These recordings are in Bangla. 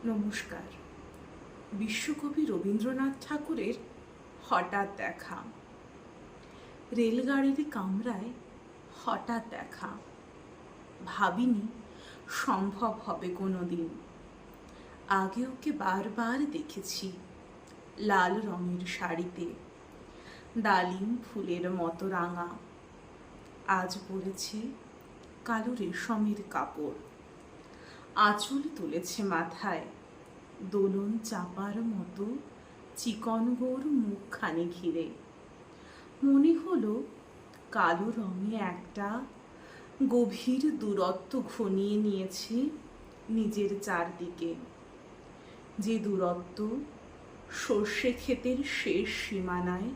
নমস্কার। বিশ্বকবি রবীন্দ্রনাথ ঠাকুরের হঠাৎ দেখা। রেলগাড়ির কামরায় হঠাৎ দেখা। ভাবিনি সম্ভব হবে কোনো দিন। আগে ওকে বারবার দেখেছি লাল রঙের শাড়িতে, ডালিম ফুলের মতো রাঙা। আজ পরেছে কালো রেশমের কাপড়, আঁচল তুলেছে মাথায়, দোলন চাপার মতো চিকন গোর মুখখানি ঘিরে। মনে হলো কালো রঙে একটা গভীর দূরত্ব ঘনিয়ে নিয়েছে নিজের চারদিকে, যে দূরত্ব সর্ষে ক্ষেতের শেষ সীমানায়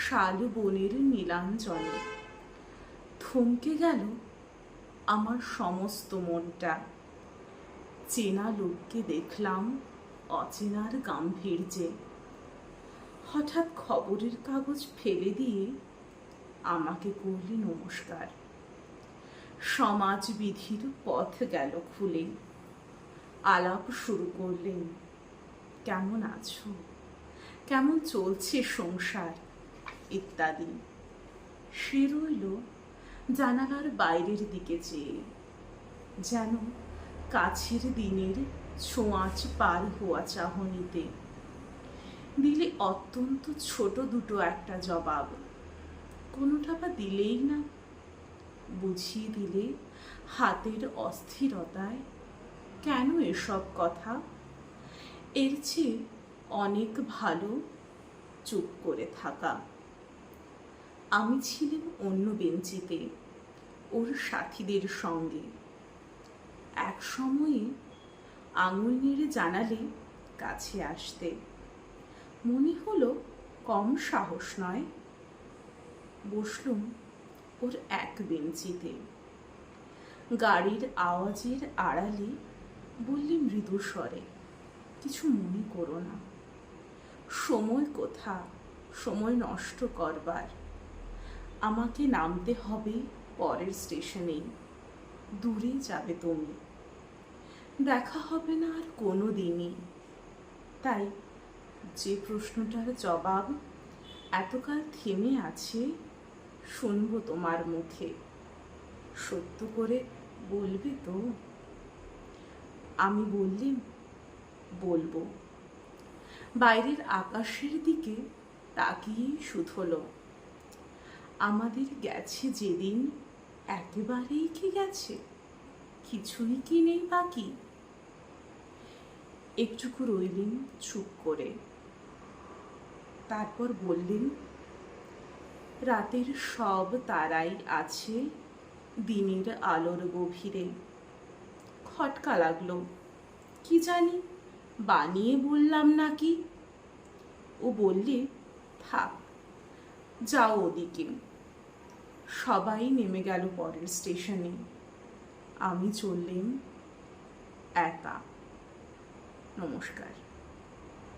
শাল বনের নীলাঞ্জনে। থমকে গেল আমার সমস্ত মনটা। চেনা লোককে দেখলাম অচেনার গাম্ভীর্যে। হঠাৎ খবরের কাগজ ফেলে দিয়ে আমাকে করলে নমস্কার। সমাজবিধির পথ গেল খুলে। আলাপ শুরু করলেন, কেমন আছো, কেমন চলছে সংসার ইত্যাদি। সে রইল জানালার বাইরের দিকে চেয়ে, যেন কাছের দিনের ছোঁয়াচ পার হওয়া চাহনিতে। দিলে অত্যন্ত ছোট দুটো একটা জবাব, কোনোটা বা দিলেই না। বুঝিয়ে দিলে হাতের অস্থিরতায় কেন এসব কথা। এর চেয়ে অনেক ভালো চুপ করে থাকা। আমি ছিলাম অন্য বেঞ্চিতে ওর সাথীদের সঙ্গে। এক সময়ে আঙুল নেড়ে জানালে কাছে আসতে। মনে হলো কম সাহস নয়। বসলুম ওর এক বেঞ্চিতে। গাড়ির আওয়াজের আড়ালে বললে মৃদু স্বরে, কিছু মনে করো না। সময় কোথা, সময় নষ্ট করবার। আমাকে নামতে হবে পরের স্টেশনেই। দূরে যাবে তুমি, দেখা হবে না আর কোনো দিনই। তাই যে প্রশ্নটার জবাব এতকাল থেমে আছে শুনবো তোমার মুখে। সত্য করে বলবে তো? আমি বললাম, বলবো। বাইরের আকাশের দিকে তাকিয়েই শুধলো, আমাদের গেছে যেদিন একেবারেই কি গেছে, কিছুই কি নেই বাকি। একটুকু রইলেন চুপ করে, তারপর বললেন, রাতের সব তারাই আছে দিনের আলোর গভীরে। খটকা লাগলো, কি জানি বানিয়ে বললাম নাকি। ও বললে, থাক, যাও ওদিকে। সবাই নেমে গেল পরের স্টেশনে। আমি চললেম একা। নমস্কার।